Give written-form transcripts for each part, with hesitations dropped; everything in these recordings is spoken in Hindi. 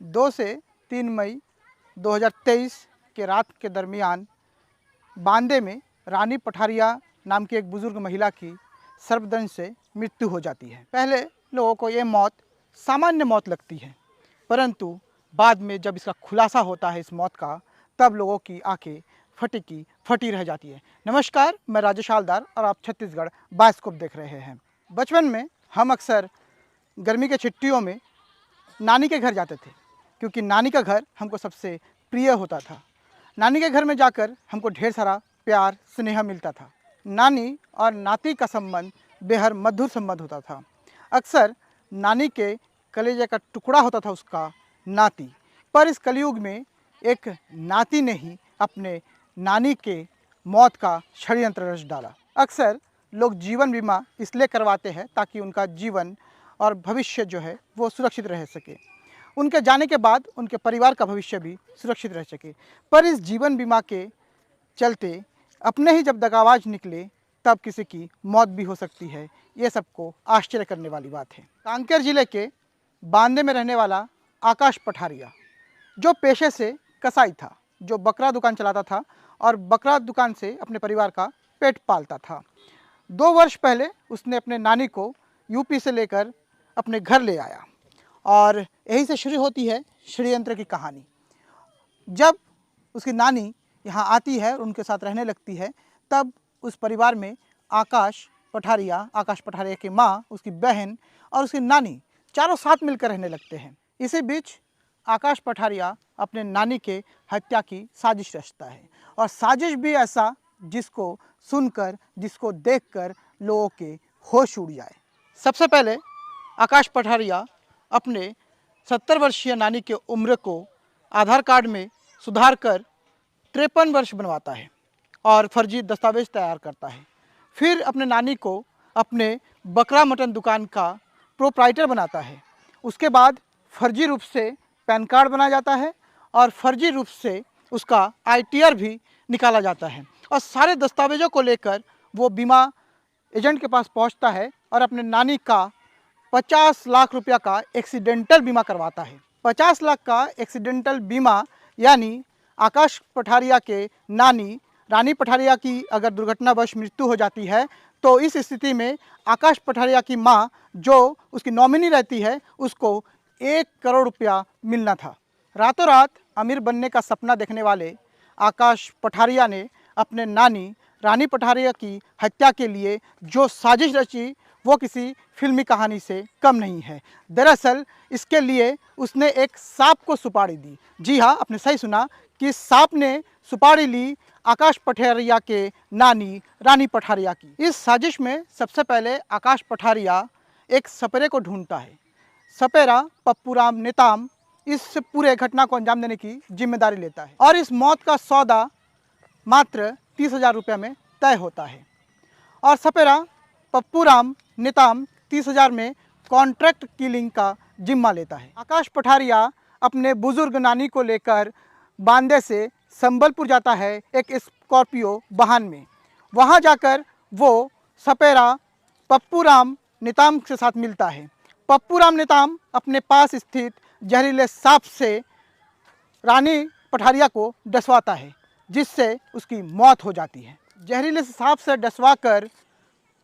2 से 3 मई 2023 के रात के दरमियान बांदे में रानी पठारिया नाम की एक बुज़ुर्ग महिला की सर्पदंश से मृत्यु हो जाती है। पहले लोगों को ये मौत सामान्य मौत लगती है, परंतु बाद में जब इसका खुलासा होता है इस मौत का, तब लोगों की आंखें फटी की फटी रह जाती है। नमस्कार, मैं राजेश हालदार और आप छत्तीसगढ़ बायोस्कोप देख रहे हैं। बचपन में हम अक्सर गर्मी के छुट्टियों में नानी के घर जाते थे, क्योंकि नानी का घर हमको सबसे प्रिय होता था। नानी के घर में जाकर हमको ढेर सारा प्यार स्नेह मिलता था। नानी और नाती का संबंध बेहद मधुर संबंध होता था। अक्सर नानी के कलेजे का टुकड़ा होता था उसका नाती, पर इस कलयुग में एक नाती ने ही अपने नानी के मौत का षड्यंत्र रच डाला। अक्सर लोग जीवन बीमा इसलिए करवाते हैं ताकि उनका जीवन और भविष्य जो है वो सुरक्षित रह सके, उनके जाने के बाद उनके परिवार का भविष्य भी सुरक्षित रह सके। पर इस जीवन बीमा के चलते अपने ही जब दगाबाज निकले तब किसी की मौत भी हो सकती है। ये सबको आश्चर्य करने वाली बात है। कांकेर जिले के बांदे में रहने वाला आकाश पठारिया, जो पेशे से कसाई था, जो बकरा दुकान चलाता था और बकरा दुकान से अपने परिवार का पेट पालता था। 2 वर्ष पहले उसने अपने नानी को यूपी से लेकर अपने घर ले आया और यहीं से शुरू होती है षड्यंत्र की कहानी। जब उसकी नानी यहाँ आती है और उनके साथ रहने लगती है, तब उस परिवार में आकाश पठारिया की माँ, उसकी बहन और उसकी नानी चारों साथ मिलकर रहने लगते हैं। इसी बीच आकाश पठारिया अपने नानी के हत्या की साजिश रचता है, और साजिश भी ऐसा जिसको सुनकर, जिसको देखकर लोगों के होश उड़ जाए। सबसे पहले आकाश पठारिया अपने 70 वर्षीय नानी के उम्र को आधार कार्ड में सुधार कर 53 वर्ष बनवाता है और फर्जी दस्तावेज तैयार करता है। फिर अपने नानी को अपने बकरा मटन दुकान का प्रोप्राइटर बनाता है। उसके बाद फर्जी रूप से पैन कार्ड बनाया जाता है और फर्जी रूप से उसका ITR भी निकाला जाता है, और सारे दस्तावेजों को लेकर वो बीमा एजेंट के पास पहुंचता है और अपने नानी का 50 लाख रुपया का एक्सीडेंटल बीमा करवाता है। 50 लाख का एक्सीडेंटल बीमा यानी आकाश पठारिया के नानी रानी पठारिया की अगर दुर्घटनावश मृत्यु हो जाती है, तो इस स्थिति में आकाश पठारिया की मां, जो उसकी नॉमिनी रहती है, उसको 1 करोड़ रुपया मिलना था। रातों रात अमीर बनने का सपना देखने वाले आकाश पठारिया ने अपने नानी रानी पठारिया की हत्या के लिए जो साजिश रची, वो किसी फिल्मी कहानी से कम नहीं है। दरअसल इसके लिए उसने एक सांप को सुपारी दी। जी हाँ, आपने सही सुना कि सांप ने सुपारी ली आकाश पठारिया के नानी रानी पठारिया की। इस साजिश में सबसे पहले आकाश पठारिया एक सपेरे को ढूंढता है। सपेरा पप्पूराम नेताम इस पूरे घटना को अंजाम देने की जिम्मेदारी लेता है, और इस मौत का सौदा मात्र 30,000 रुपये में तय होता है, और सपेरा पप्पूराम नेताम 30,000 में कॉन्ट्रैक्ट किलिंग का जिम्मा लेता है। आकाश पठारिया अपने बुजुर्ग नानी को लेकर बांदे से संबलपुर जाता है एक स्कॉर्पियो वाहन में। वहां जाकर वो सपेरा पप्पूराम नेताम के साथ मिलता है। पप्पूराम नेताम अपने पास स्थित जहरीले सांप से रानी पठारिया को डसवाता है, जिससे उसकी मौत हो जाती है। जहरीले सांप से डसवा कर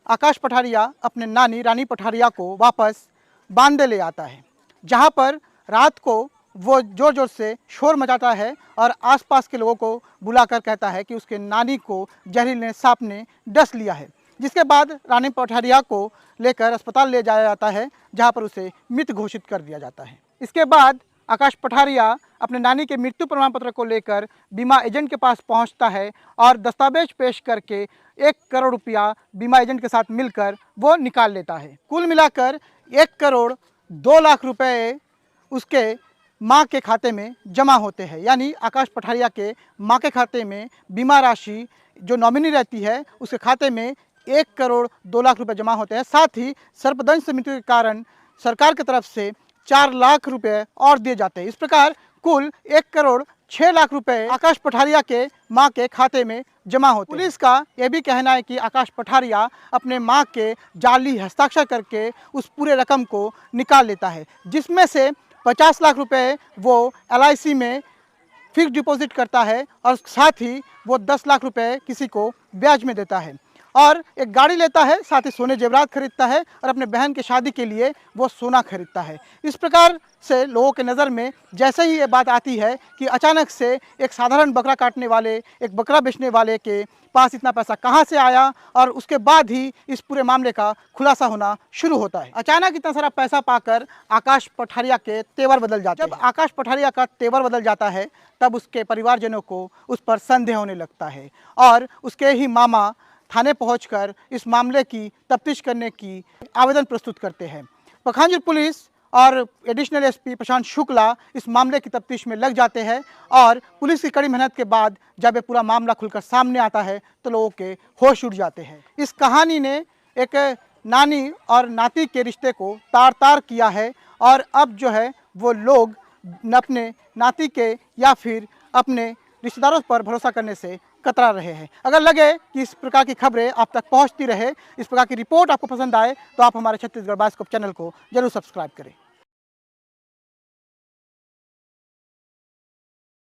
आकाश पठारिया अपने नानी रानी पठारिया को वापस बांदे ले आता है, जहाँ पर रात को वो ज़ोर ज़ोर से शोर मचाता है और आसपास के लोगों को बुलाकर कहता है कि उसके नानी को जहरीले सांप ने डस लिया है। जिसके बाद रानी पठारिया को लेकर अस्पताल ले जाया जाता है, जहाँ पर उसे मृत घोषित कर दिया जाता है। इसके बाद आकाश पठारिया अपने नानी के मृत्यु प्रमाण पत्र को लेकर बीमा एजेंट के पास पहुंचता है और दस्तावेज पेश करके 1 करोड़ रुपया बीमा एजेंट के साथ मिलकर वो निकाल लेता है। कुल मिलाकर 1 करोड़ 2 लाख रुपए उसके माँ के खाते में जमा होते हैं। यानी आकाश पठारिया के माँ के खाते में बीमा राशि जो नॉमिनी रहती है, उसके खाते में 1 करोड़ 2 लाख रुपए जमा होते हैं। साथ ही सर्पदंश से मृत्यु के कारण सरकार की तरफ से 4 लाख रुपए और दिए जाते हैं। इस प्रकार कुल 1 करोड़ 6 लाख रुपए आकाश पठारिया के मां के खाते में जमा होते हैं। पुलिस का यह भी कहना है कि आकाश पठारिया अपने मां के जाली हस्ताक्षर करके उस पूरे रकम को निकाल लेता है, जिसमें से 50 लाख रुपए वो LIC में फिक्स डिपॉजिट करता है और साथ ही वो 10 लाख रुपए किसी को ब्याज में देता है और एक गाड़ी लेता है, साथ ही सोने जेवरात खरीदता है और अपने बहन की शादी के लिए वो सोना खरीदता है। इस प्रकार से लोगों के नज़र में जैसे ही ये बात आती है कि अचानक से एक साधारण बकरा काटने वाले, एक बकरा बेचने वाले के पास इतना पैसा कहाँ से आया, और उसके बाद ही इस पूरे मामले का खुलासा होना शुरू होता है। अचानक इतना सारा पैसा पाकर आकाश पठारिया के तेवर बदल जाते हैं। जब आकाश पठारिया का तेवर बदल जाता है तब उसके परिवारजनों को उस पर संदेह होने लगता है और उसके ही मामा थाने पहुंचकर इस मामले की तफ्तीश करने की आवेदन प्रस्तुत करते हैं। पखांजूर पुलिस और एडिशनल SP प्रशांत शुक्ला इस मामले की तफ्तीश में लग जाते हैं और पुलिस की कड़ी मेहनत के बाद जब ये पूरा मामला खुलकर सामने आता है तो लोगों के होश उड़ जाते हैं। इस कहानी ने एक नानी और नाती के रिश्ते को तार तार किया है और अब जो है वो लोग अपने नाती के या फिर अपने रिश्तेदारों पर भरोसा करने से कतरा रहे हैं। अगर लगे कि इस प्रकार की खबरें आप तक पहुंचती रहे, इस प्रकार की रिपोर्ट आपको पसंद आए, तो आप हमारे छत्तीसगढ़ बायोस्कोप चैनल को जरूर सब्सक्राइब करें।